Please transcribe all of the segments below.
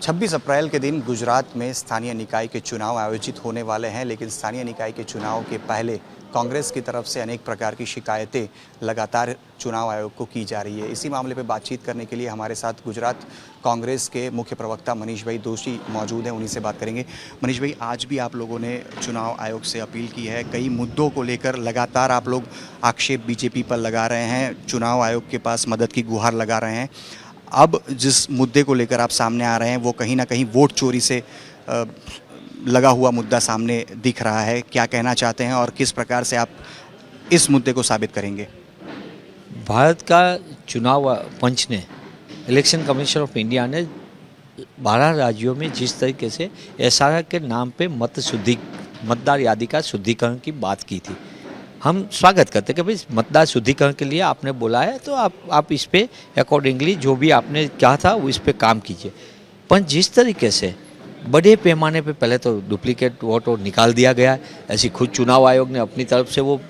26 अप्रैल के दिन गुजरात में स्थानीय निकाय के चुनाव आयोजित होने वाले हैं, लेकिन स्थानीय निकाय के चुनाव के पहले कांग्रेस की तरफ से अनेक प्रकार की शिकायतें लगातार चुनाव आयोग को की जा रही है। इसी मामले पर बातचीत करने के लिए हमारे साथ गुजरात कांग्रेस के मुख्य प्रवक्ता मनीष भाई दोशी मौजूद हैं, उन्हीं से बात करेंगे। मनीष भाई, आज भी आप लोगों ने चुनाव आयोग से अपील की है, कई मुद्दों को लेकर लगातार आप लोग आक्षेप बीजेपी पर लगा रहे हैं, चुनाव आयोग के पास मदद की गुहार लगा रहे हैं। अब जिस मुद्दे को लेकर आप सामने आ रहे हैं वो कहीं ना कहीं वोट चोरी से लगा हुआ मुद्दा सामने दिख रहा है। क्या कहना चाहते हैं और किस प्रकार से आप इस मुद्दे को साबित करेंगे? भारत का चुनाव पंच ने, इलेक्शन कमीशन ऑफ इंडिया ने 12 राज्यों में जिस तरीके से एसआरआर के नाम पे मतदार यादी का शुद्धिकरण की बात की थी, हम स्वागत करते कि भाई मतदार शुद्धिकरण के लिए आपने बोला है तो आप इस पे अकॉर्डिंगली जो भी आपने कहा था वो इस पे काम कीजिए। पर जिस तरीके से बड़े पैमाने पे पहले तो डुप्लीकेट वोट निकाल दिया गया है, ऐसी खुद चुनाव आयोग ने अपनी तरफ से वो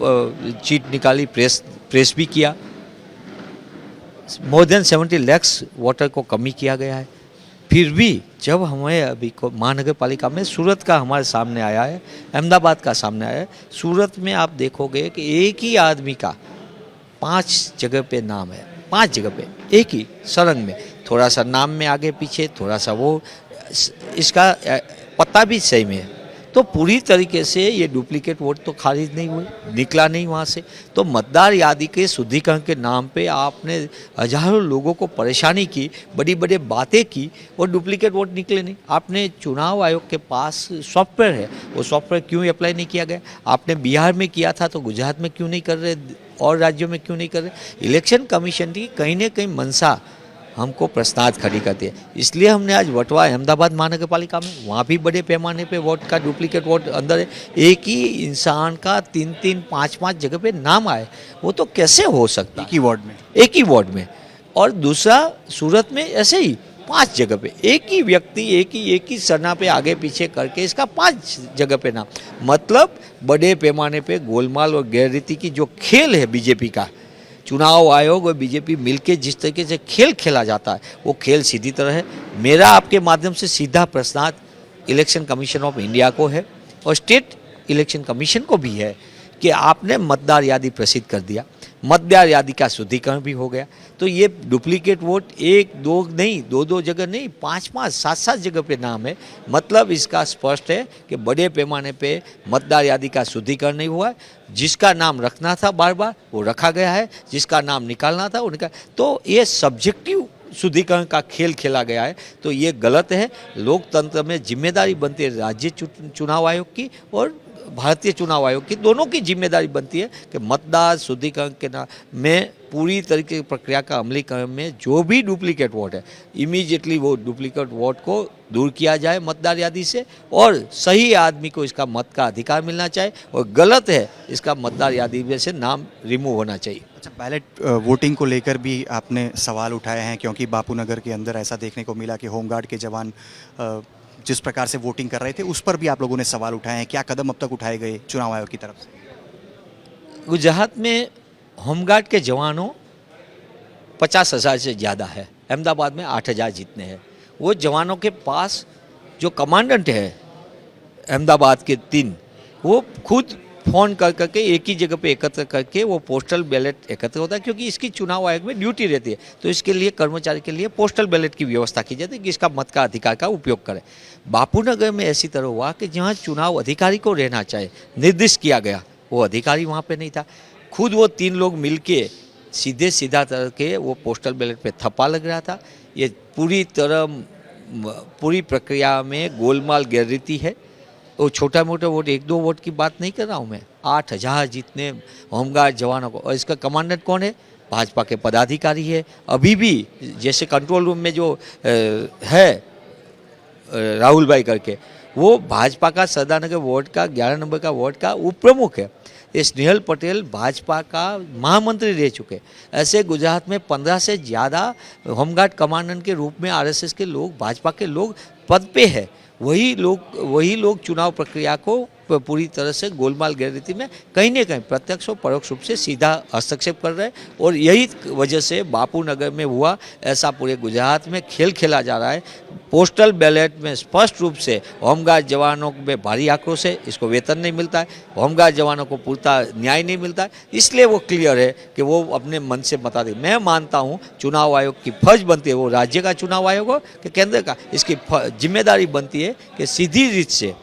चीट निकाली, प्रेस भी किया। मोर देन 70 लाख वोटर को कमी किया गया है। फिर भी जब हमें अभी महानगर पालिका में सूरत का हमारे सामने आया है, अहमदाबाद का सामने आया है, सूरत में आप देखोगे कि एक ही आदमी का 5 जगह पे नाम है, 5 जगह पे एक ही सरंग में, थोड़ा सा नाम में आगे पीछे, थोड़ा सा वो, इसका पता भी सही में है। तो पूरी तरीके से ये डुप्लीकेट वोट तो खारिज नहीं हुए, निकला नहीं वहाँ से। तो मतदार यादी के शुद्धिकरण के नाम पे आपने हजारों लोगों को परेशानी की, बड़ी बड़ी बातें की और डुप्लीकेट वोट निकले नहीं। आपने चुनाव आयोग के पास सॉफ्टवेयर है, वो सॉफ्टवेयर क्यों अप्लाई नहीं किया गया? आपने बिहार में किया था तो गुजरात में क्यों नहीं कर रहे, और राज्यों में क्यों नहीं कर रहे? इलेक्शन कमीशन की कहीं ना कहीं मंशा हमको प्रश्नार्थ खड़ी करती है। इसलिए हमने आज वटवा अहमदाबाद महानगर पालिका में, वहाँ भी बड़े पैमाने पे वोट का डुप्लीकेट वोट अंदर है। एक ही इंसान का 3-3, 5-5 जगह पे नाम आए, वो तो कैसे हो सकता? एक ही वार्ड में, एक ही वार्ड में। और दूसरा सूरत में ऐसे ही 5 जगह पे एक ही व्यक्ति एक ही सरना पे आगे पीछे करके इसका 5 जगह पे नाम। मतलब बड़े पैमाने पे गोलमाल और गैररीति की जो खेल है बीजेपी का, चुनाव आयोग और बीजेपी मिलके जिस तरीके से खेल खेला जाता है, वो खेल सीधी तरह है। मेरा आपके माध्यम से सीधा प्रश्नार्थ इलेक्शन कमीशन ऑफ इंडिया को है और स्टेट इलेक्शन कमीशन को भी है कि आपने मतदार यादी प्रसिद्ध कर दिया, मतदार यादी का शुद्धिकरण भी हो गया, तो ये डुप्लीकेट वोट 1-2 नहीं, 2-2 जगह नहीं, 5-5, 7-7 जगह पे नाम है। मतलब इसका स्पष्ट है कि बड़े पैमाने पे मतदार यादी का शुद्धिकरण नहीं हुआ है। जिसका नाम रखना था बार बार वो रखा गया है, जिसका नाम निकालना था वो निकाल, तो ये सब्जेक्टिव शुद्धिकरण का खेल खेला गया है। तो ये गलत है। लोकतंत्र में जिम्मेदारी बनती है राज्य चुनाव आयोग की और भारतीय चुनाव आयोग की, दोनों की जिम्मेदारी बनती है कि मतदार शुद्धिकरण के नाम में पूरी तरीके की प्रक्रिया का अमलीकरण में जो भी डुप्लीकेट वोट है, इमीडिएटली वो डुप्लीकेट वोट को दूर किया जाए मतदार यादी से और सही आदमी को इसका मत का अधिकार मिलना चाहिए, और गलत है इसका मतदार यादी में से नाम रिमूव होना चाहिए। अच्छा, बैलेट वोटिंग को लेकर भी आपने सवाल उठाए हैं, क्योंकि बापूनगर के अंदर ऐसा देखने को मिला कि होमगार्ड के जवान जिस प्रकार से वोटिंग कर रहे थे उस पर भी आप लोगों ने सवाल उठाए हैं। क्या कदम अब तक उठाए गए चुनाव आयोग की तरफ से? गुजरात में होमगार्ड के जवानों 50,000 से ज़्यादा है, अहमदाबाद में 8,000 जितने हैं। वो जवानों के पास जो कमांडेंट है अहमदाबाद के 3, वो खुद फ़ोन कर करके एक ही जगह पे एकत्र करके वो पोस्टल बैलेट एकत्र होता है, क्योंकि इसकी चुनाव आयोग में ड्यूटी रहती है। तो इसके लिए कर्मचारी के लिए पोस्टल बैलेट की व्यवस्था की जाती है कि इसका मत का अधिकार का उपयोग करें। बापूनगर में ऐसी तरह हुआ कि जहाँ चुनाव अधिकारी को रहना चाहिए, निर्दिष्ट किया गया, वो अधिकारी वहाँ पर नहीं था। खुद वो 3 लोग मिल के सीधा तरह के वो पोस्टल बैलेट पे थप्पा लग रहा था। ये पूरी प्रक्रिया में गोलमाल गैररीति है। वो छोटा मोटा वोट, 1-2 वोट की बात नहीं कर रहा हूँ मैं, 8,000 जितने होमगार्ड जवानों को, और इसका कमांडेंट कौन है? भाजपा के पदाधिकारी है। अभी भी जैसे कंट्रोल रूम में जो है राहुल भाई करके, वो भाजपा का सरदारनगर वार्ड का 11 नंबर का वार्ड का उप प्रमुख है। ये स्नेहल पटेल भाजपा का महामंत्री रह चुके। ऐसे गुजरात में 15 से ज़्यादा होमगार्ड कमांडेंट के रूप में आरएसएस के लोग, भाजपा के लोग पद पे है। वही लोग चुनाव प्रक्रिया को पूरी तरह से गोलमाल गैररीति में कहीं न कहीं प्रत्यक्ष और परोक्ष रूप से सीधा हस्तक्षेप कर रहे हैं। और यही वजह से बापू नगर में हुआ ऐसा पूरे गुजरात में खेल खेला जा रहा है। पोस्टल बैलेट में स्पष्ट रूप से होमगार्ड जवानों में भारी आक्रोश है, इसको वेतन नहीं मिलता है, होमगार्ड जवानों को पूरा न्याय नहीं मिलता है, इसलिए वो क्लियर है कि वो अपने मन से बता दे। मैं मानता हूँ चुनाव आयोग की फर्ज बनती है, वो राज्य का चुनाव आयोग हो कि केंद्र का, इसकी जिम्मेदारी बनती है कि सीधी रीत से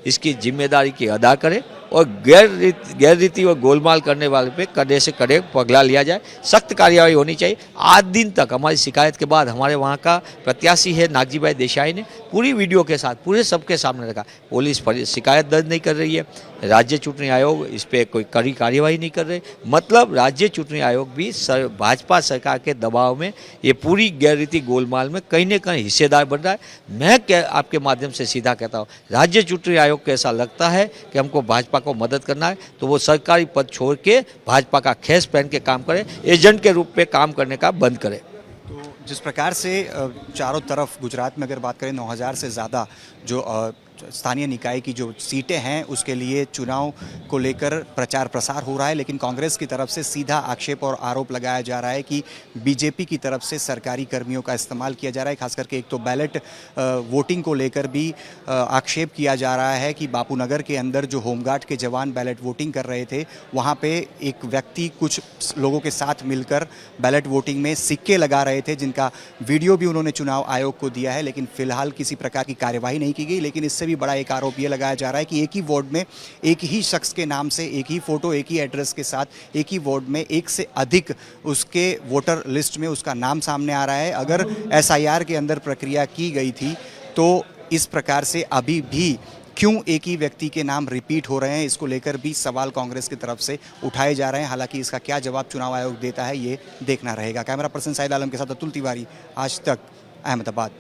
इसकी जिम्मेदारी की अदा करे और गैर रीति और गोलमाल करने वाले पे कड़े से कड़े पगला लिया जाए, सख्त कार्रवाई होनी चाहिए। आज दिन तक हमारी शिकायत के बाद हमारे वहाँ का प्रत्याशी है नागजी भाई देसाई ने पूरी वीडियो के साथ पूरे सबके सामने रखा। पुलिस शिकायत दर्ज नहीं कर रही है, राज्य चुनाव आयोग इस पर कोई कड़ी कार्यवाही नहीं कर रहे। मतलब राज्य चुनाव आयोग भी भाजपा सरकार के दबाव में ये पूरी गैर-रीति गोलमाल में कहीं न कहीं हिस्सेदार बन रहा है। मैं आपके माध्यम से सीधा कहता हूँ, राज्य चुनाव आयोग को ऐसा लगता है कि हमको भाजपा को मदद करना है तो वो सरकारी पद छोड़ के भाजपा का खेस पहन के काम करे, एजेंट के रूप में काम करने का बंद करे। तो जिस प्रकार से चारों तरफ गुजरात में अगर बात करें 9000 से ज़्यादा जो स्थानीय निकाय की जो सीटें हैं उसके लिए चुनाव को लेकर प्रचार प्रसार हो रहा है, लेकिन कांग्रेस की तरफ से सीधा आक्षेप और आरोप लगाया जा रहा है कि बीजेपी की तरफ से सरकारी कर्मियों का इस्तेमाल किया जा रहा है। खास करके एक तो बैलेट वोटिंग को लेकर भी आक्षेप किया जा रहा है कि बापू नगर के अंदर जो होमगार्ड के जवान बैलेट वोटिंग कर रहे थे वहाँ पे एक व्यक्ति कुछ लोगों के साथ मिलकर बैलेट वोटिंग में सिक्के लगा रहे थे, जिनका वीडियो भी उन्होंने चुनाव आयोग को दिया है, लेकिन फिलहाल किसी प्रकार की कार्यवाही नहीं की गई। लेकिन इससे भी बड़ा एक आरोप ये लगाया जा रहा है कि एक ही वार्ड में एक ही शख्स के नाम से एक ही फोटो एक ही एड्रेस के साथ एक ही वार्ड में एक से अधिक उसके वोटर लिस्ट में उसका नाम सामने आ रहा है। अगर एसआईआर के अंदर प्रक्रिया की गई थी तो इस प्रकार से अभी भी क्यों एक ही व्यक्ति के नाम रिपीट हो रहे हैं, इसको लेकर भी सवाल कांग्रेस की तरफ से उठाए जा रहे हैं। हालांकि इसका क्या जवाब चुनाव आयोग देता है ये देखना रहेगा। कैमरा पर्सन शाहिद आलम के साथ अतुल तिवारी, आज तक, अहमदाबाद।